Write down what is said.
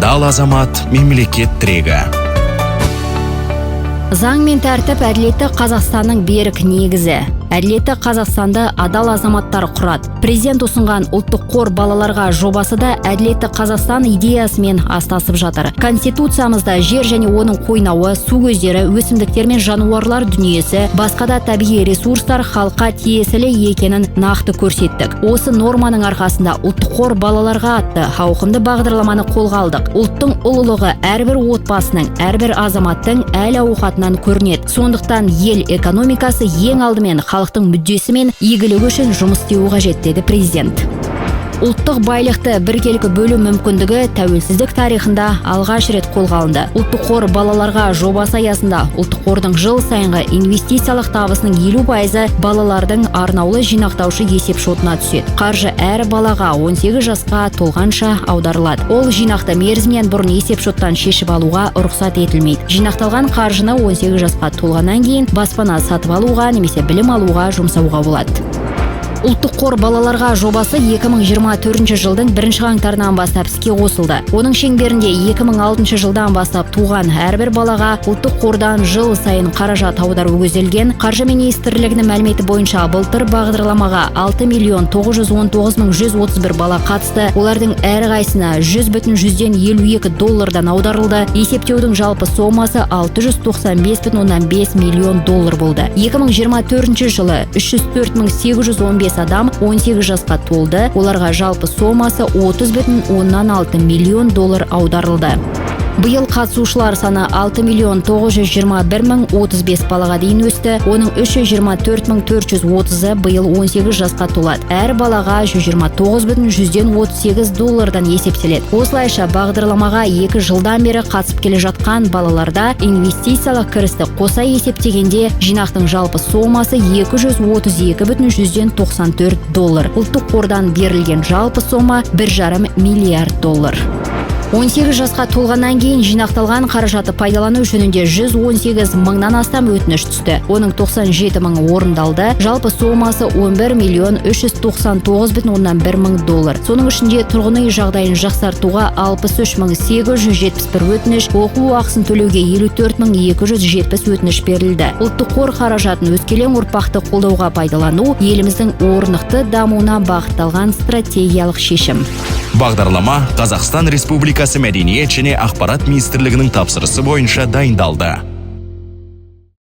Адал азамат мемлекет тірегі. Заң мен тәртіп әділетті Қазақстанның берік негізі. Әділетті Қазақстанды адал азаматтар құрады. Президент ұсынған ұлттық қор балаларға жобасы да әділетті Қазақстан идеясымен астасып жатыр. Конституциямызда жер және оның қойнауы, су көздері, өсімдіктер мен жануарлар дүниесі, басқа да табиғи ресурстар халыққа тиесілі екенін нақты көрсеттік. Осы норманың арқасында ұлттық қор балаларға атты ауқымды бағдарламаны қолға алдық. Ұлттың ұлылығы әрбір отбасының, әрбір азаматтың әл-ауқатынан көрінеді. Сондықтан ел экономикасы ең алдымен халықтың мүддесі мен игілігі үшін жұмыс істеуі қажет, деді президент. Ұлттық байлықты біркелкі бөлу мүмкіндігі тәуелсіздік тарихында алғаш рет қолға алынды. Ұлттық қор балаларға жобасы аясында ұлттық қордың жыл сайынғы инвестициялық табысының 50% балалардың арнаулы жинақтаушы есепшотына түседі. Қаржы әр балаға 18 жасқа толғанша аударылады. Ол жинақты мерзімнен бұрын есепшоттан шешіп алуға рұқсат етілмейді. Жинақталған қаржыны 18 жасқа толғаннан кейін баспана сатып алуға немесе білім алуға жұмсауға болады. Ұлттық қор балаларға жобасы 2024 жылдың 1 қаңтарынан бастап іске қосылды. Оның шеңберінде 2006 жылдан бастап туған әрбір балаға ұлттық қордан жыл сайын қаражат аудару көзделген. Қаржы министрлігінің мәліметі бойынша былтыр бағдарламаға 6.919.131 бала қатысты. Олардың әрқайсысына $100,52 аударылды. Есептеудің жалпы сомасы $695,5 миллион болды. 2024 жылы 304,815 адам 18 жасқа толды. Оларға жалпы сомасы $30,6 миллион аударылды. Биыл қатысушылар саны 6.921.035 балаға дейін өсті. Оның 324.430-ы биыл 18 жасқа толады. Әр балаға $129,138 есептеледі. Осылайша бағдарламаға 2 жылдан бері қатысып келе жатқан балаларда инвестициялық кірісті қоса есептегенде жинақтың жалпы сомасы $232,194. Ұлттық қордан берілген жалпы сома $1,5 миллиард. 18 жасқа толғаннан кейін жинақталған қаражаты пайдалану жөнінде 118 мыңнан астам өтініш түсті. Оның 97 мың орындалды. Жалпы сомасы $11,399,1 Соның ішінде тұрғын үй жағдайын жақсартуға 63,871 өтініш, оқу ақысын төлеуге 54,270 өтініш берілді. Ұлттық қор қаражатын өскелең ұрпақты қолдауға пайдалану еліміздің орнықты дамуына бағытталған стратегиялық шешім. Бағдарлама Қазақстан Республикасы Мәдениет және ақпарат министрлігінің тапсырысы бойынша дайындалды.